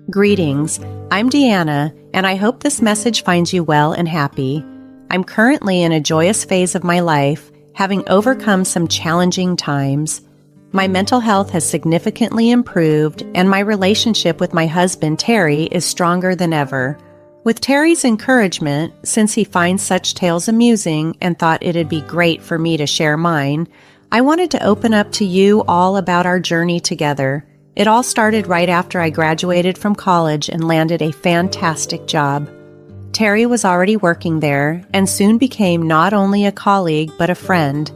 Greetings, I'm Deanna, and I hope this message finds you well and happy. I'm currently in a joyous phase of my life, having overcome some challenging times. My mental health has significantly improved, and my relationship with my husband, Terry, is stronger than ever. With Terry's encouragement, since he finds such tales amusing and thought it'd be great for me to share mine, I wanted to open up to you all about our journey together. It all started right after I graduated from college and landed a fantastic job. Terry was already working there and soon became not only a colleague but a friend.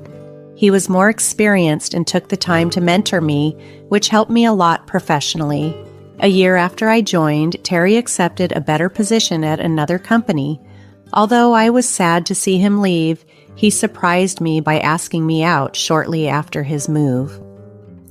He was more experienced and took the time to mentor me, which helped me a lot professionally. A year after I joined, Terry accepted a better position at another company. Although I was sad to see him leave, he surprised me by asking me out shortly after his move.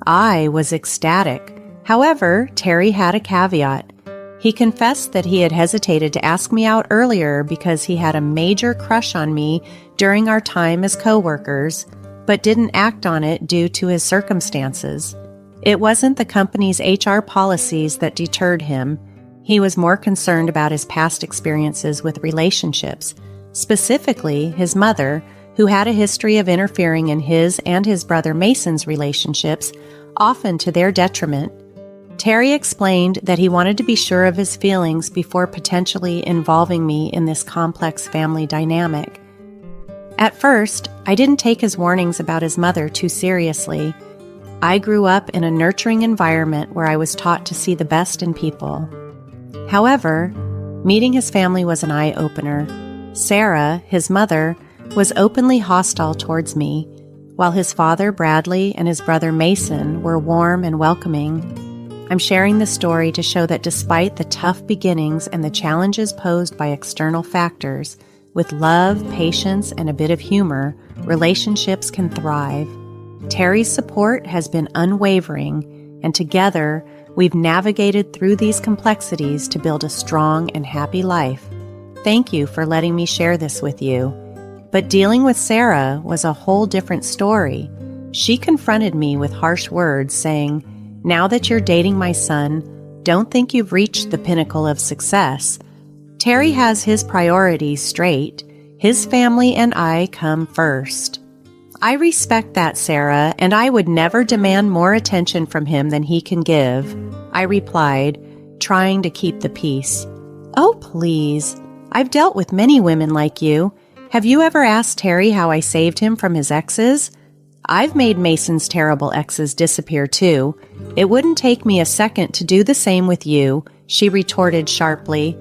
I was ecstatic. However, Terry had a caveat. He confessed that he had hesitated to ask me out earlier because he had a major crush on me during our time as co-workers, but didn't act on it due to his circumstances. It wasn't the company's HR policies that deterred him. He was more concerned about his past experiences with relationships, specifically his mother, who had a history of interfering in his and his brother Mason's relationships, often to their detriment. Terry explained that he wanted to be sure of his feelings before potentially involving me in this complex family dynamic. At first, I didn't take his warnings about his mother too seriously. I grew up in a nurturing environment where I was taught to see the best in people. However, meeting his family was an eye-opener. Sara, his mother, was openly hostile towards me, while his father, Bradley, and his brother, Mason, were warm and welcoming. I'm sharing this story to show that despite the tough beginnings and the challenges posed by external factors, with love, patience, and a bit of humor, relationships can thrive. Terry's support has been unwavering, and together, we've navigated through these complexities to build a strong and happy life. Thank you for letting me share this with you. But dealing with Sara was a whole different story. She confronted me with harsh words saying, "Now that you're dating my son, don't think you've reached the pinnacle of success. Terry has his priorities straight. His family and I come first." I respect that, Sara, and I would never demand more attention from him than he can give, I replied, trying to keep the peace. Oh, please. I've dealt with many women like you. Have you ever asked Terry how I saved him from his exes? I've made Mason's terrible exes disappear too. It wouldn't take me a second to do the same with you, she retorted sharply.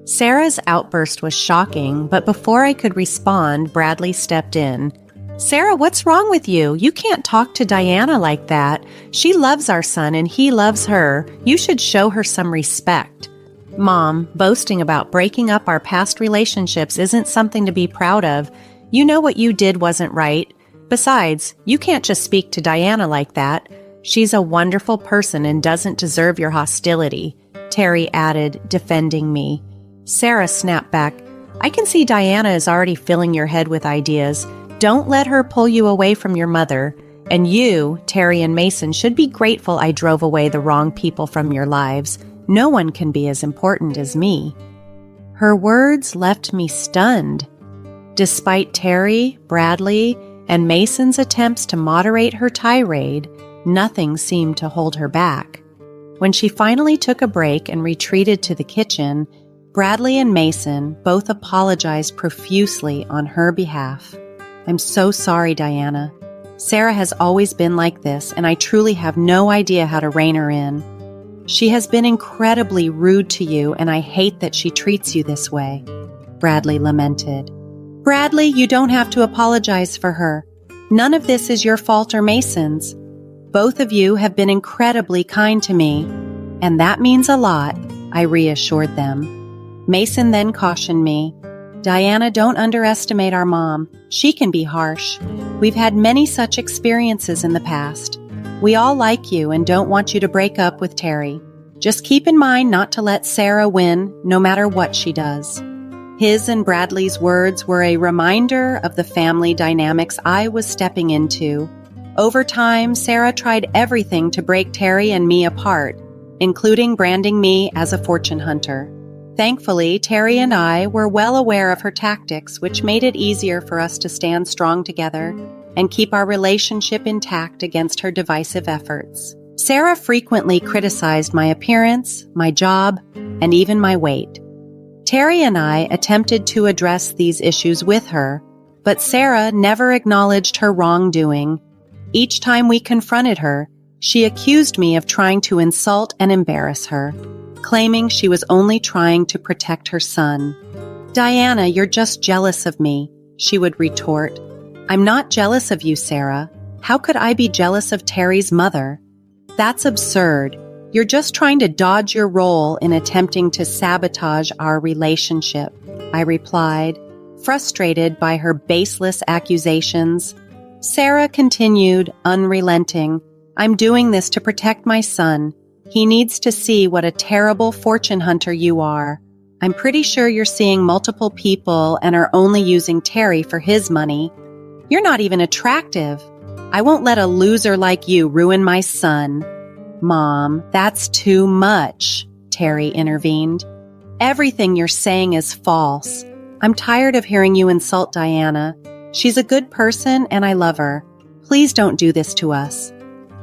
Sara's outburst was shocking, but before I could respond, Bradley stepped in. Sara, what's wrong with you? You can't talk to Diana like that. She loves our son and he loves her. You should show her some respect. Mom, boasting about breaking up our past relationships isn't something to be proud of. You know what you did wasn't right. Besides, you can't just speak to Diana like that. She's a wonderful person and doesn't deserve your hostility, Terry added, defending me. Sara snapped back. I can see Diana is already filling your head with ideas. Don't let her pull you away from your mother. And you, Terry and Mason, should be grateful I drove away the wrong people from your lives. No one can be as important as me. Her words left me stunned. Despite Terry, Bradley, and Mason's attempts to moderate her tirade, nothing seemed to hold her back. When she finally took a break and retreated to the kitchen, Bradley and Mason both apologized profusely on her behalf. I'm so sorry, Diana. Sara has always been like this, and I truly have no idea how to rein her in. She has been incredibly rude to you, and I hate that she treats you this way, Bradley lamented. Bradley, you don't have to apologize for her. None of this is your fault or Mason's. Both of you have been incredibly kind to me, and that means a lot, I reassured them. Mason then cautioned me, Diana, don't underestimate our mom. She can be harsh. We've had many such experiences in the past. We all like you and don't want you to break up with Terry. Just keep in mind not to let Sara win, no matter what she does. His and Bradley's words were a reminder of the family dynamics I was stepping into. Over time, Sara tried everything to break Terry and me apart. including branding me as a fortune hunter. Thankfully, Terry and I were well aware of her tactics, which made it easier for us to stand strong together and keep our relationship intact against her divisive efforts. Sara frequently criticized my appearance, my job, and even my weight. Terry and I attempted to address these issues with her, but Sara never acknowledged her wrongdoing. Each time we confronted her, she accused me of trying to insult and embarrass her, claiming she was only trying to protect her son. "Diana, you're just jealous of me," she would retort. "I'm not jealous of you, Sara. How could I be jealous of Terry's mother? That's absurd. You're just trying to dodge your role in attempting to sabotage our relationship," I replied, frustrated by her baseless accusations. Sara continued, unrelenting, "I'm doing this to protect my son. He needs to see what a terrible fortune hunter you are. I'm pretty sure you're seeing multiple people and are only using Terry for his money. You're not even attractive. I won't let a loser like you ruin my son." "Mom, that's too much," Terry intervened. "Everything you're saying is false. I'm tired of hearing you insult Diana. She's a good person and I love her. Please don't do this to us."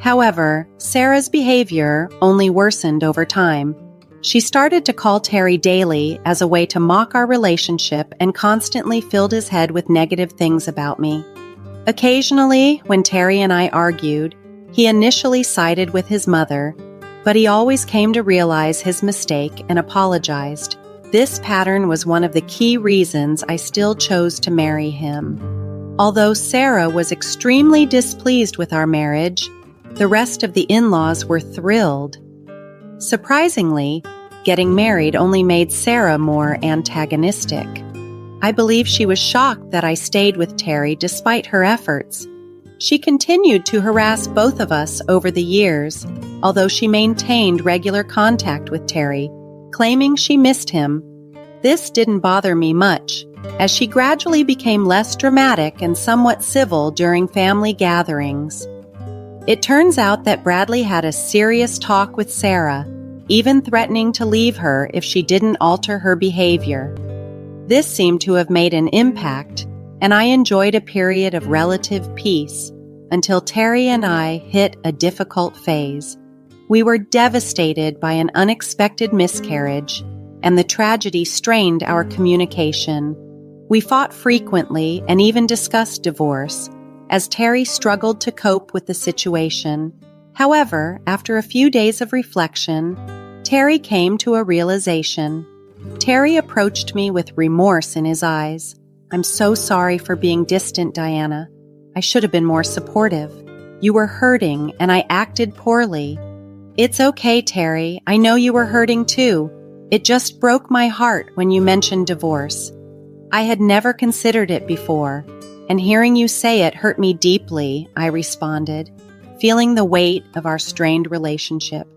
However, Sara's behavior only worsened over time. She started to call Terry daily as a way to mock our relationship and constantly filled his head with negative things about me. Occasionally, when Terry and I argued, he initially sided with his mother, but he always came to realize his mistake and apologized. This pattern was one of the key reasons I still chose to marry him. Although Sara was extremely displeased with our marriage, the rest of the in-laws were thrilled. Surprisingly, getting married only made Sara more antagonistic. I believe she was shocked that I stayed with Terry despite her efforts. She continued to harass both of us over the years, although she maintained regular contact with Terry, claiming she missed him. This didn't bother me much, as she gradually became less dramatic and somewhat civil during family gatherings. It turns out that Bradley had a serious talk with Sara, even threatening to leave her if she didn't alter her behavior. This seemed to have made an impact, and I enjoyed a period of relative peace until Terry and I hit a difficult phase. We were devastated by an unexpected miscarriage, and the tragedy strained our communication. We fought frequently and even discussed divorce, as Terry struggled to cope with the situation. However, after a few days of reflection, Terry came to a realization. Terry approached me with remorse in his eyes. "I'm so sorry for being distant, Diana. I should have been more supportive. You were hurting, and I acted poorly." "It's okay, Terry. I know you were hurting too. It just broke my heart when you mentioned divorce. I had never considered it before, and hearing you say it hurt me deeply," I responded, feeling the weight of our strained relationship.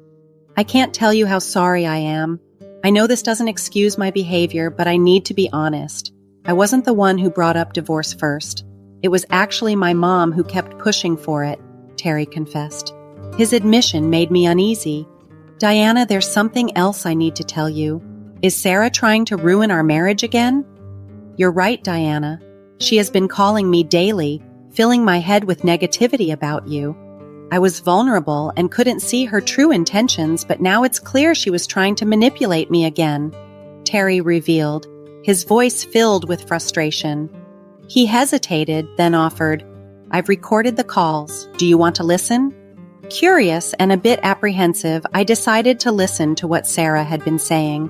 "I can't tell you how sorry I am. I know this doesn't excuse my behavior, but I need to be honest. I wasn't the one who brought up divorce first. It was actually my mom who kept pushing for it," Terry confessed. His admission made me uneasy. "Diana, there's something else I need to tell you. Is Sara trying to ruin our marriage again?" "You're right, Diana. She has been calling me daily, filling my head with negativity about you. I was vulnerable and couldn't see her true intentions, but now it's clear she was trying to manipulate me again," Terry revealed, his voice filled with frustration. He hesitated, then offered, "I've recorded the calls. Do you want to listen?" Curious and a bit apprehensive, I decided to listen to what Sara had been saying.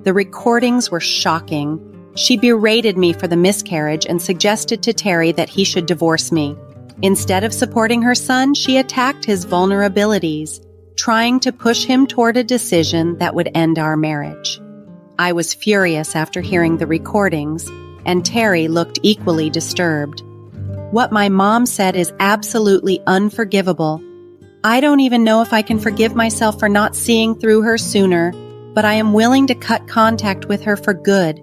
The recordings were shocking. She berated me for the miscarriage and suggested to Terry that he should divorce me. Instead of supporting her son, she attacked his vulnerabilities, trying to push him toward a decision that would end our marriage. I was furious after hearing the recordings, and Terry looked equally disturbed. "What my mom said is absolutely unforgivable. I don't even know if I can forgive myself for not seeing through her sooner, but I am willing to cut contact with her for good,"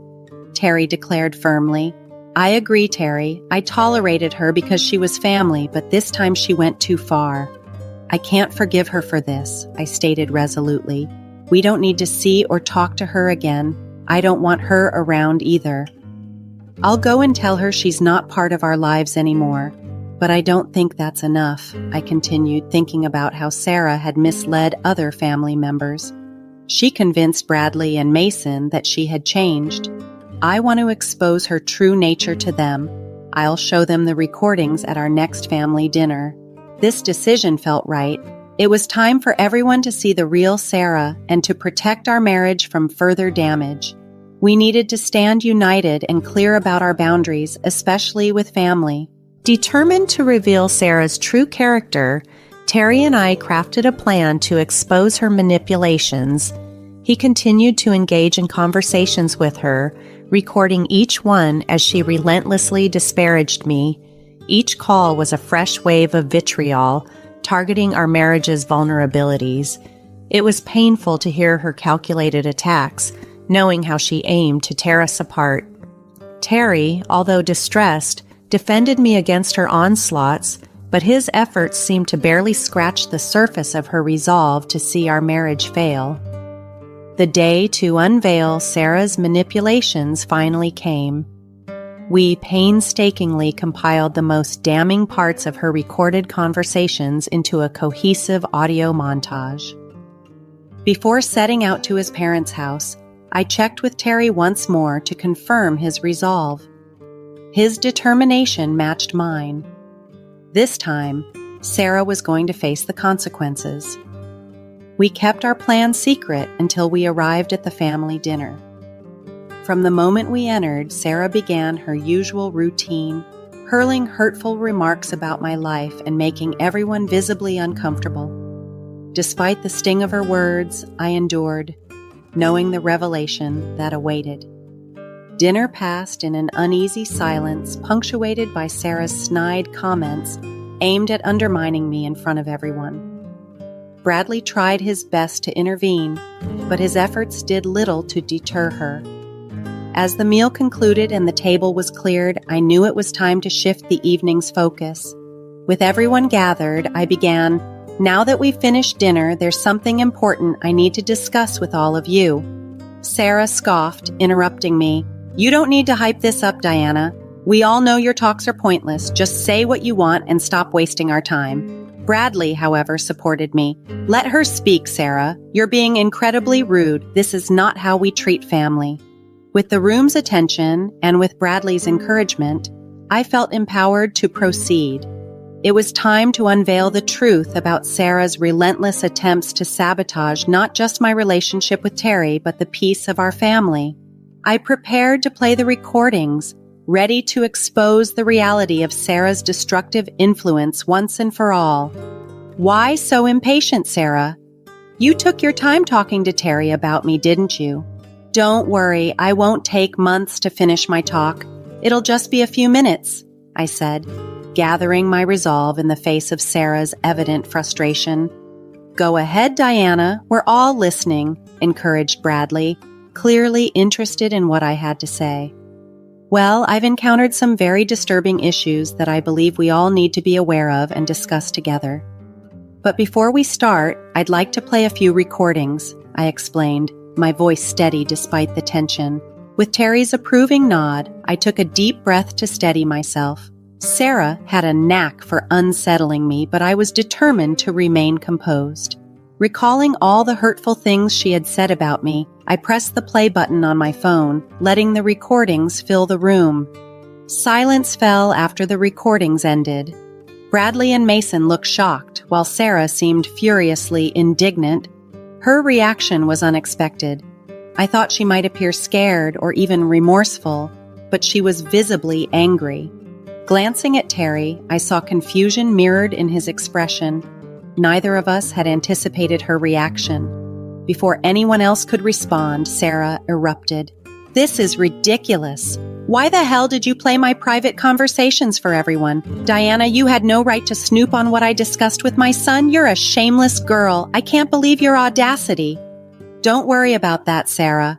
Terry declared firmly. "I agree, Terry. I tolerated her because she was family, but this time she went too far." I can't forgive her for this, I stated resolutely. We don't need to see or talk to her again. I don't want her around either. I'll go and tell her she's not part of our lives anymore. But I don't think that's enough, I continued, thinking about how Sara had misled other family members. She convinced Bradley and Mason that she had changed. I want to expose her true nature to them. I'll show them the recordings at our next family dinner. This decision felt right. It was time for everyone to see the real Sara and to protect our marriage from further damage. We needed to stand united and clear about our boundaries, especially with family. Determined to reveal Sara's true character, Terry and I crafted a plan to expose her manipulations. He continued to engage in conversations with her, recording each one as she relentlessly disparaged me. Each call was a fresh wave of vitriol, targeting our marriage's vulnerabilities. It was painful to hear her calculated attacks, knowing how she aimed to tear us apart. Terry, although distressed, defended me against her onslaughts, but his efforts seemed to barely scratch the surface of her resolve to see our marriage fail. The day to unveil Sara's manipulations finally came. We painstakingly compiled the most damning parts of her recorded conversations into a cohesive audio montage. Before setting out to his parents' house, I checked with Terry once more to confirm his resolve. His determination matched mine. This time, Sara was going to face the consequences. We kept our plan secret until we arrived at the family dinner. From the moment we entered, Sara began her usual routine, hurling hurtful remarks about my life and making everyone visibly uncomfortable. Despite the sting of her words, I endured, knowing the revelation that awaited. Dinner passed in an uneasy silence, punctuated by Sara's snide comments aimed at undermining me in front of everyone. Bradley tried his best to intervene, but his efforts did little to deter her. As the meal concluded and the table was cleared, I knew it was time to shift the evening's focus. With everyone gathered, I began, "Now that we've finished dinner, there's something important I need to discuss with all of you." Sara scoffed, interrupting me. "You don't need to hype this up, Diana. We all know your talks are pointless. Just say what you want and stop wasting our time." Bradley, however, supported me. "Let her speak, Sara. You're being incredibly rude. This is not how we treat family." With the room's attention and with Bradley's encouragement, I felt empowered to proceed. It was time to unveil the truth about Sara's relentless attempts to sabotage not just my relationship with Terry, but the peace of our family. I prepared to play the recordings, ready to expose the reality of Sara's destructive influence once and for all. "Why so impatient, Sara? You took your time talking to Terry about me, didn't you?" "Don't worry, I won't take months to finish my talk. It'll just be a few minutes," I said, gathering my resolve in the face of Sara's evident frustration. "Go ahead, Diana. We're all listening," encouraged Bradley, clearly interested in what I had to say. "Well, I've encountered some very disturbing issues that I believe we all need to be aware of and discuss together. But before we start, I'd like to play a few recordings," I explained, my voice steady despite the tension. With Terry's approving nod, I took a deep breath to steady myself. Sara had a knack for unsettling me, but I was determined to remain composed. Recalling all the hurtful things she had said about me, I pressed the play button on my phone, letting the recordings fill the room. Silence fell after the recordings ended. Bradley and Mason looked shocked, while Sara seemed furiously indignant. Her reaction was unexpected. I thought she might appear scared or even remorseful, but she was visibly angry. Glancing at Terry, I saw confusion mirrored in his expression. Neither of us had anticipated her reaction. Before anyone else could respond, Sara erupted. "This is ridiculous. Why the hell did you play my private conversations for everyone? Diana, you had no right to snoop on what I discussed with my son. You're a shameless girl. I can't believe your audacity." "Don't worry about that, Sara.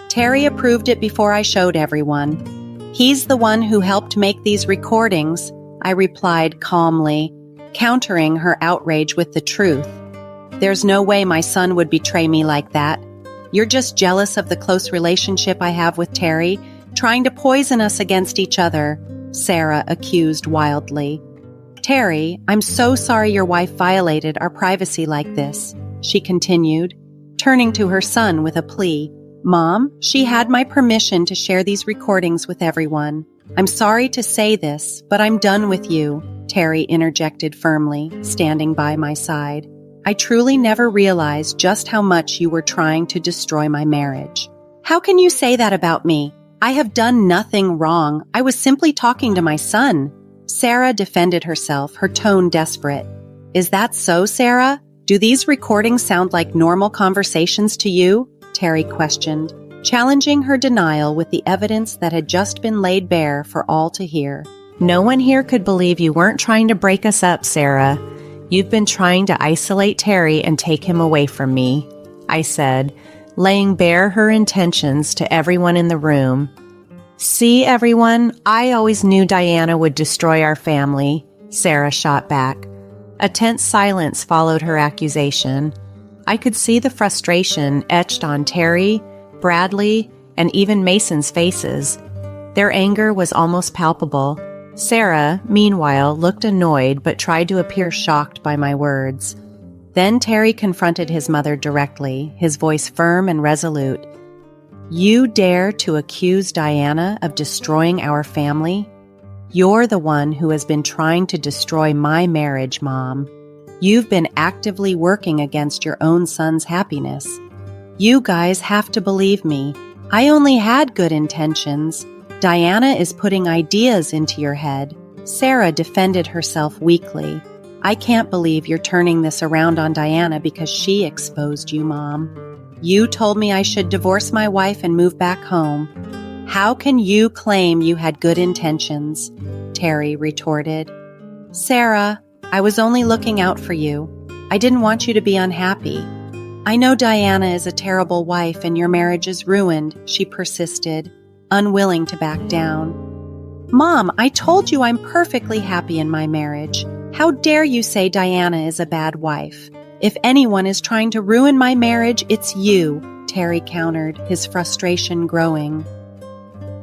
Terry approved it before I showed everyone. He's the one who helped make these recordings," I replied calmly, countering her outrage with the truth. "There's no way my son would betray me like that. You're just jealous of the close relationship I have with Terry, trying to poison us against each other," Sara accused wildly. "Terry, I'm so sorry your wife violated our privacy like this," she continued, turning to her son with a plea. "Mom, she had my permission to share these recordings with everyone. I'm sorry to say this, but I'm done with you," Terry interjected firmly, standing by my side. "I truly never realized just how much you were trying to destroy my marriage." "How can you say that about me? I have done nothing wrong. I was simply talking to my son." Sara defended herself, her tone desperate. "Is that so, Sara? Do these recordings sound like normal conversations to you?" Terry questioned, challenging her denial with the evidence that had just been laid bare for all to hear. "No one here could believe you weren't trying to break us up, Sara. You've been trying to isolate Terry and take him away from me," I said, laying bare her intentions to everyone in the room. "See, everyone, I always knew Diana would destroy our family," Sara shot back. A tense silence followed her accusation. I could see the frustration etched on Terry, Bradley, and even Mason's faces. Their anger was almost palpable. Sara, meanwhile, looked annoyed but tried to appear shocked by my words. Then Terry confronted his mother directly, his voice firm and resolute. "You dare to accuse Diana of destroying our family? You're the one who has been trying to destroy my marriage, Mom. You've been actively working against your own son's happiness. You guys have to believe me. I only had good intentions. Diana is putting ideas into your head." Sara defended herself weakly. "I can't believe you're turning this around on Diana because she exposed you, Mom. You told me I should divorce my wife and move back home. How can you claim you had good intentions?" Terry retorted. "Sara, I was only looking out for you. I didn't want you to be unhappy. I know Diana is a terrible wife and your marriage is ruined," she persisted, unwilling to back down. "Mom, I told you I'm perfectly happy in my marriage. How dare you say Diana is a bad wife? If anyone is trying to ruin my marriage, it's you," Terry countered, his frustration growing.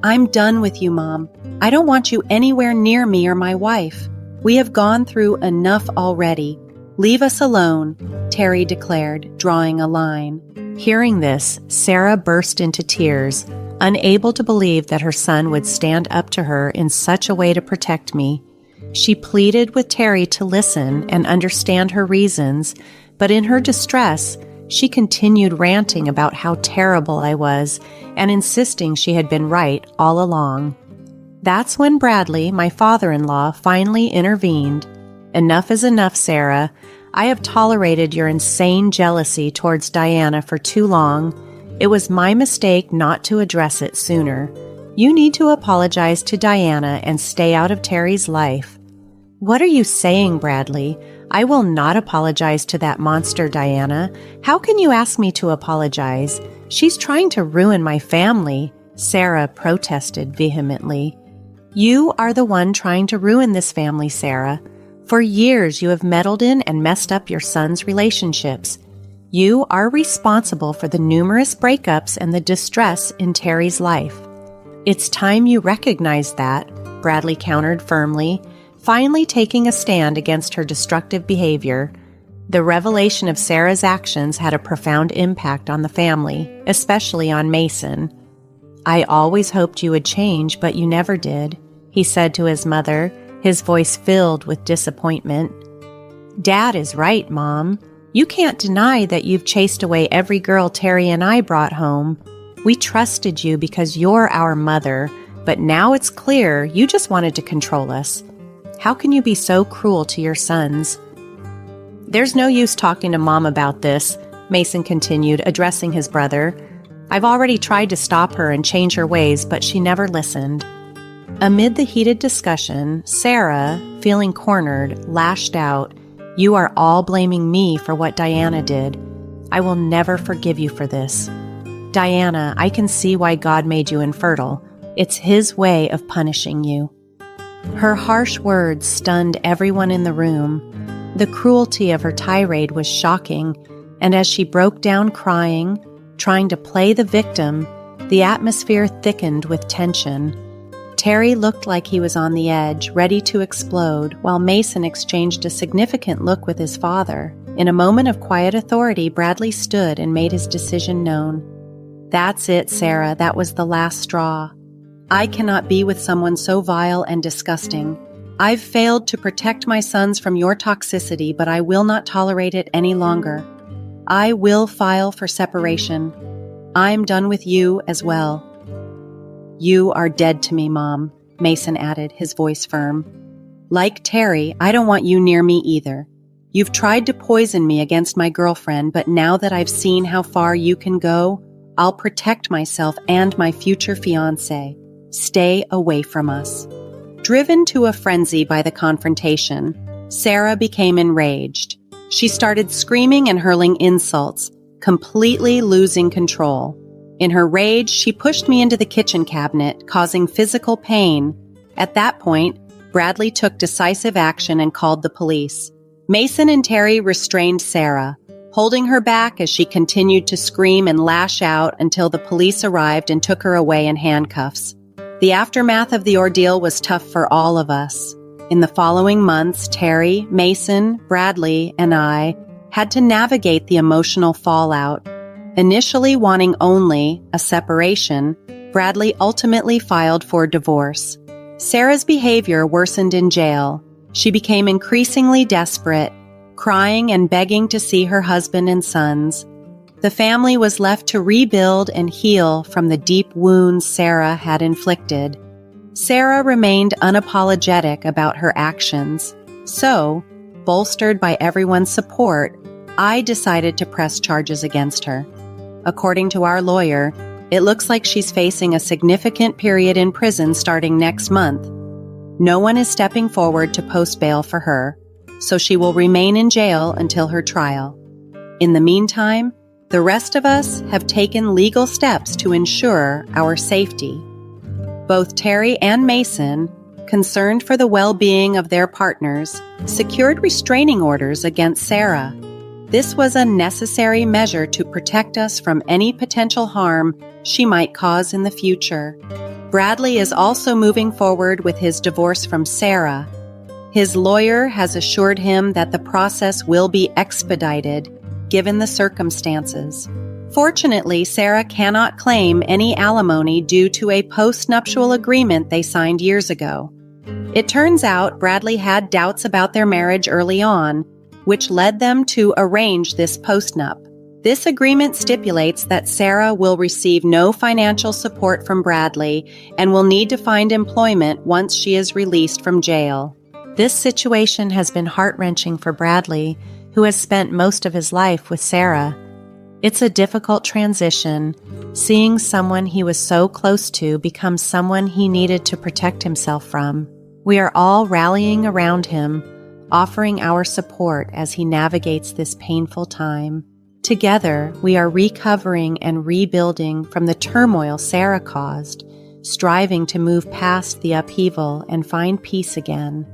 "I'm done with you, Mom. I don't want you anywhere near me or my wife. We have gone through enough already. Leave us alone," Terry declared, drawing a line. Hearing this, Sara burst into tears, unable to believe that her son would stand up to her in such a way to protect me. She pleaded with Terry to listen and understand her reasons, but in her distress, she continued ranting about how terrible I was and insisting she had been right all along. That's when Bradley, my father-in-law, finally intervened. "Enough is enough, Sara. I have tolerated your insane jealousy towards Diana for too long. It was my mistake not to address it sooner. You need to apologize to Diana and stay out of Terry's life." "What are you saying, Bradley? I will not apologize to that monster, Diana. How can you ask me to apologize? She's trying to ruin my family," Sara protested vehemently. "You are the one trying to ruin this family, Sara. For years you have meddled in and messed up your son's relationships. You are responsible for the numerous breakups and the distress in Terry's life. It's time you recognize that," Bradley countered firmly, finally taking a stand against her destructive behavior. The revelation of Sara's actions had a profound impact on the family, especially on Mason. "I always hoped you would change, but you never did," he said to his mother, his voice filled with disappointment. "Dad is right, Mom. You can't deny that you've chased away every girl Terry and I brought home. We trusted you because you're our mother, but now it's clear you just wanted to control us. How can you be so cruel to your sons?" "There's no use talking to Mom about this," Mason continued, addressing his brother. "I've already tried to stop her and change her ways, but she never listened." Amid the heated discussion, Sara, feeling cornered, lashed out, "You are all blaming me for what Diana did. I will never forgive you for this. Diana, I can see why God made you infertile. It's His way of punishing you." Her harsh words stunned everyone in the room. The cruelty of her tirade was shocking, and as she broke down crying, trying to play the victim, the atmosphere thickened with tension. Terry looked like he was on the edge, ready to explode, while Mason exchanged a significant look with his father. In a moment of quiet authority, Bradley stood and made his decision known. "That's it, Sara. That was the last straw. I cannot be with someone so vile and disgusting. I've failed to protect my sons from your toxicity, but I will not tolerate it any longer. I will file for separation. I'm done with you as well." "You are dead to me, Mom," Mason added, his voice firm. "Like Terry, I don't want you near me either. You've tried to poison me against my girlfriend, but now that I've seen how far you can go, I'll protect myself and my future fiancé. Stay away from us." Driven to a frenzy by the confrontation, Sara became enraged. She started screaming and hurling insults, completely losing control. In her rage, she pushed me into the kitchen cabinet, causing physical pain. At that point, Bradley took decisive action and called the police. Mason and Terry restrained Sara, holding her back as she continued to scream and lash out until the police arrived and took her away in handcuffs. The aftermath of the ordeal was tough for all of us. In the following months, Terry, Mason, Bradley, and I had to navigate the emotional fallout. Initially wanting only a separation, Bradley ultimately filed for divorce. Sara's behavior worsened in jail. She became increasingly desperate, crying and begging to see her husband and sons. The family was left to rebuild and heal from the deep wounds Sara had inflicted. Sara remained unapologetic about her actions. So, bolstered by everyone's support, I decided to press charges against her. According to our lawyer, it looks like she's facing a significant period in prison starting next month. No one is stepping forward to post bail for her, so she will remain in jail until her trial. In the meantime, the rest of us have taken legal steps to ensure our safety. Both Terry and Mason, concerned for the well-being of their partners, secured restraining orders against Sara. This was a necessary measure to protect us from any potential harm she might cause in the future. Bradley is also moving forward with his divorce from Sara. His lawyer has assured him that the process will be expedited, given the circumstances. Fortunately, Sara cannot claim any alimony due to a post-nuptial agreement they signed years ago. It turns out Bradley had doubts about their marriage early on, which led them to arrange this postnup. This agreement stipulates that Sara will receive no financial support from Bradley and will need to find employment once she is released from jail. This situation has been heart-wrenching for Bradley, who has spent most of his life with Sara. It's a difficult transition, seeing someone he was so close to become someone he needed to protect himself from. We are all rallying around him, offering our support as he navigates this painful time. Together, we are recovering and rebuilding from the turmoil Sara caused, striving to move past the upheaval and find peace again.